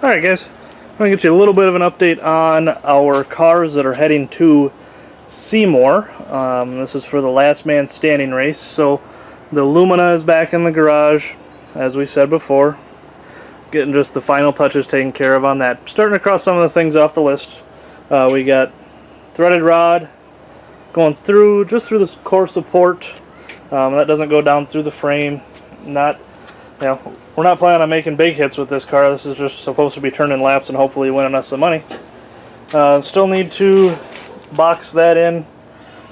Alright guys, I'm going to get you a little bit of an update on our cars that are heading to Seymour. This is for the last man standing race. So the Lumina is back in the garage, as we said before. Getting just the final touches taken care of on that. Starting to cross some of the things off the list. We got threaded rod going through, just through the core support. That doesn't go down through the frame. We're not planning on making big hits with this car. This is just supposed to be turning laps and hopefully winning us some money. Still need to box that in,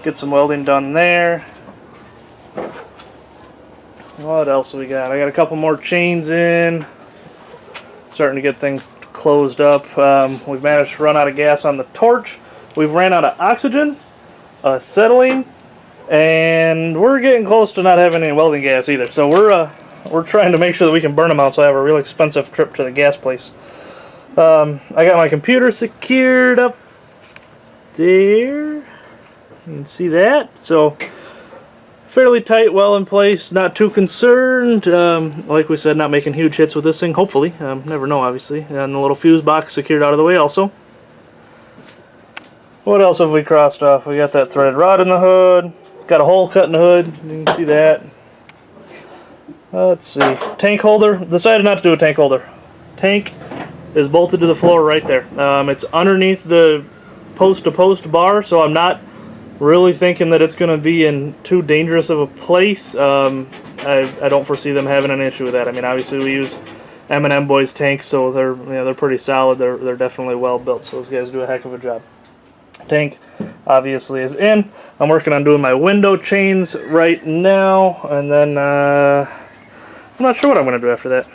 get some welding done there. What else we got? I got a couple more chains in. Starting to get things closed up. We've managed to run out of gas on the torch. We've ran out of oxygen, acetylene, and we're getting close to not having any welding gas either. So we're trying to make sure that we can burn them out so I have a real expensive trip to the gas place. I got my computer secured up there. You can see that. So fairly tight, well in place, not too concerned. Like we said, not making huge hits with this thing, hopefully. Never know, obviously. And the little fuse box secured out of the way also. What else have we crossed off? We got that threaded rod in the hood. Got a hole cut in the hood. You can see that. Let's see. Tank holder. Decided not to do a tank holder. Tank is bolted to the floor right there. It's underneath the post-to-post bar, so I'm not really thinking that it's going to be in too dangerous of a place. I don't foresee them having an issue with that. I mean, obviously we use M&M Boys tanks, so they're pretty solid. They're definitely well built. So those guys do a heck of a job. Tank obviously is in. I'm working on doing my window chains right now, and then I'm not sure what I'm going to do after that.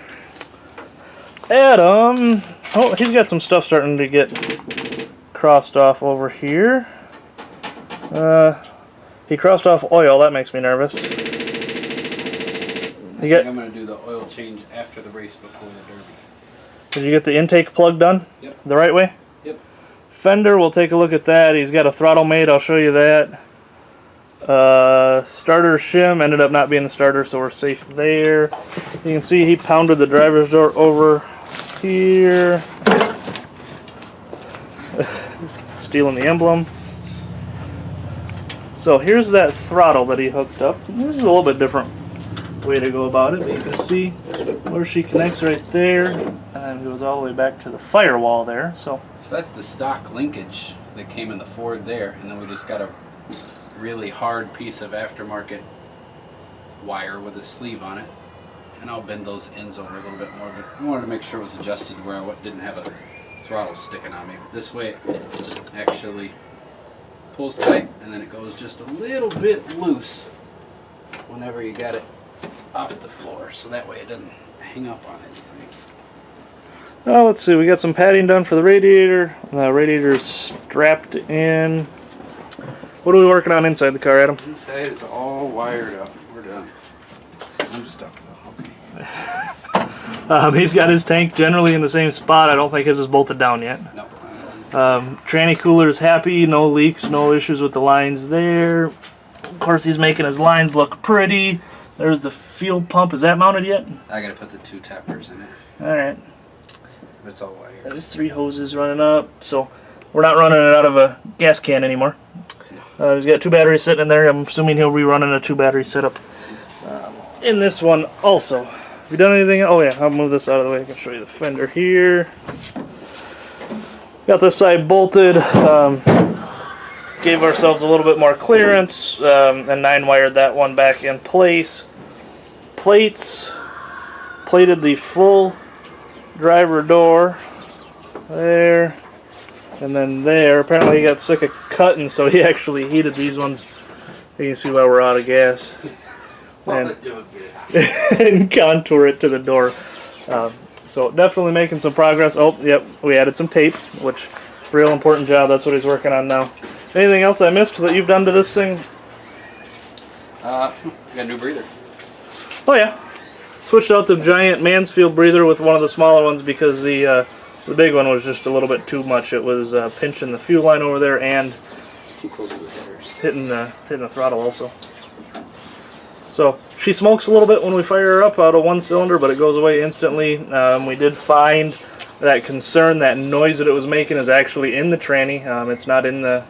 Adam, oh, he's got some stuff starting to get crossed off over here. He crossed off oil. That makes me nervous. I think I'm going to do the oil change after the race before the Derby. Did you get the intake plug done? Yep. The right way? Yep. Fender, we'll take a look at that. He's got a throttle made. I'll show you that. Starter shim ended up not being the starter, so we're safe there. You can see he pounded the driver's door over here. He's stealing the emblem. So here's that throttle that he hooked up. This is a little bit different way to go about it, but you can see where she connects right there, and goes all the way back to the firewall there. So that's the stock linkage that came in the Ford there, and then we just got a really hard piece of aftermarket wire with a sleeve on it, and I'll bend those ends over a little bit more, but I wanted to make sure it was adjusted where I didn't have a throttle sticking on me. But this way it actually pulls tight, and then it goes just a little bit loose whenever you got it off the floor, so that way it doesn't hang up on anything. Oh, let's see, we got some padding done for the radiator. The radiator's strapped in. What are we working on inside the car, Adam? Inside is all wired up. We're done. I'm stuck though. Okay. He's got his tank generally in the same spot. I don't think his is bolted down yet. No. Tranny cooler is happy. No leaks, no issues with the lines there. Of course, he's making his lines look pretty. There's the fuel pump. Is that mounted yet? I gotta put the 2 tappers in it. Alright. But it's all wired. There's 3 hoses running up. So we're not running it out of a gas can anymore. He's got 2 batteries sitting in there. I'm assuming he'll be running a 2 battery setup in this one also. Have you done anything? Oh yeah, I'll move this out of the way. I can show you the fender here. Got this side bolted. Gave ourselves a little bit more clearance, and 9-wired that one back in place. Plated the full driver door there, and then there. Apparently he got sick of cutting, so he actually heated these ones. You can see why we're out of gas. And contour it to the door. So definitely making some progress. Oh, yep, we added some tape, which real important job. That's what he's working on now. Anything else I missed that you've done to this thing? We got a new breather. Oh yeah, switched out the giant Mansfield breather with one of the smaller ones because the big one was just a little bit too much. It was pinching the fuel line over there and too close to the headers. Hitting the throttle also. So she smokes a little bit when we fire her up out of 1 cylinder, but it goes away instantly. We did find that concern, that noise that it was making is actually in the tranny. It's not in the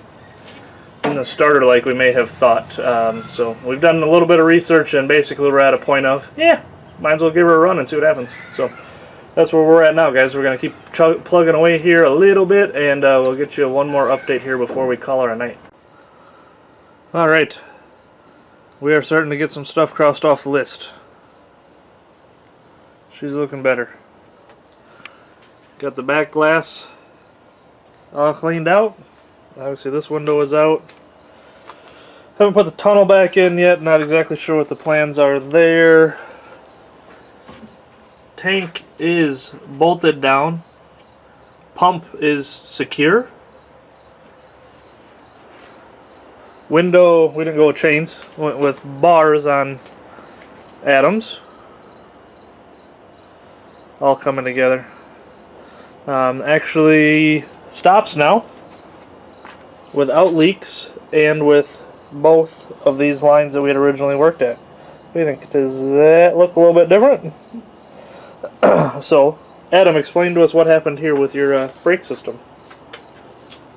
starter like we may have thought. So we've done a little bit of research, and basically we're at a point of, yeah, might as well give her a run and see what happens. So that's where we're at now, guys. We're going to keep plugging away here a little bit, and we'll get you one more update here before we call her a night. Alright, we are starting to get some stuff crossed off the list. She's looking better. Got the back glass all cleaned out. Obviously this window is out. Haven't put the tunnel back in yet, not exactly sure what the plans are there. Tank is bolted down. Pump is secure. Window, we didn't go with chains, went with bars on Adams. All coming together. Actually stops now without leaks and with both of these lines that we had originally worked at. What do you think? Does that look a little bit different? So, Adam, explain to us what happened here with your brake system.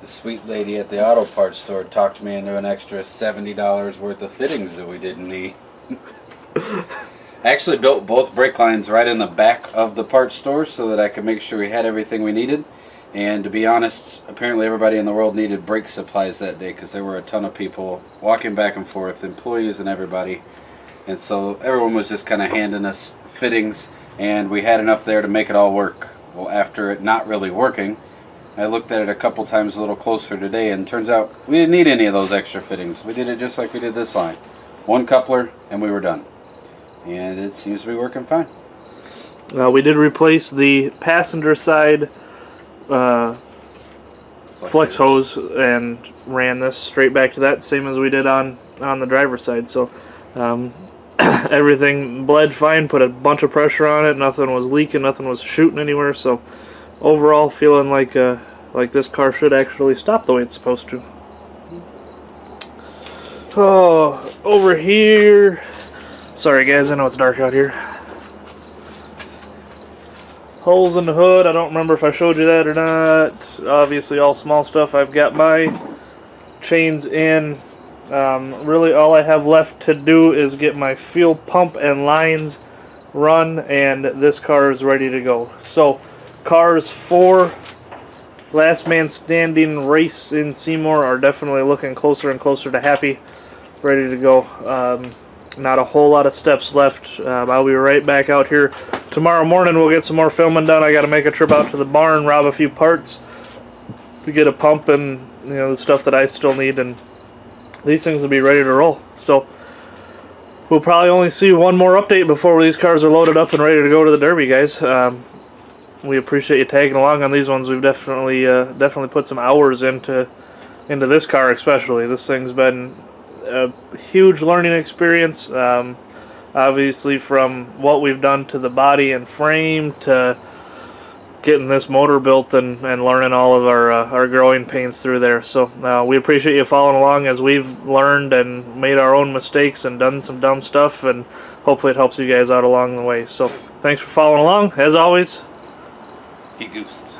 The sweet lady at the auto parts store talked me into an extra $70 worth of fittings that we didn't need. I actually built both brake lines right in the back of the parts store so that I could make sure we had everything we needed. And to be honest, apparently everybody in the world needed brake supplies that day because there were a ton of people walking back and forth, employees and everybody. And so everyone was just kind of handing us fittings, and we had enough there to make it all work. Well, after it not really working, I looked at it a couple times a little closer today, and turns out we didn't need any of those extra fittings. We did it just like we did this line. One coupler and we were done. And it seems to be working fine. We did replace the passenger side flex hose and ran this straight back to that, same as we did on the driver's side. So everything bled fine, put a bunch of pressure on it, nothing was leaking, nothing was shooting anywhere. So overall, feeling like this car should actually stop the way it's supposed to. Oh, over here. Sorry guys, I know it's dark out here. Holes in the hood, I don't remember if I showed you that or not. Obviously all small stuff. I've got my chains in. Really all I have left to do is get my fuel pump and lines run, and this car is ready to go. So cars 4 last man standing race in Seymour are definitely looking closer and closer to happy, ready to go. Not a whole lot of steps left. I'll be right back out here tomorrow morning. We'll get some more filming done. I got to make a trip out to the barn, rob a few parts to get a pump and the stuff that I still need, and these things will be ready to roll. So we'll probably only see one more update before these cars are loaded up and ready to go to the Derby, guys. We appreciate you tagging along on these ones. We've definitely put some hours into this car, especially. This thing's been a huge learning experience. Obviously, from what we've done to the body and frame to getting this motor built and learning all of our growing pains through there. So we appreciate you following along as we've learned and made our own mistakes and done some dumb stuff, and hopefully it helps you guys out along the way. So thanks for following along. As always, he goosed.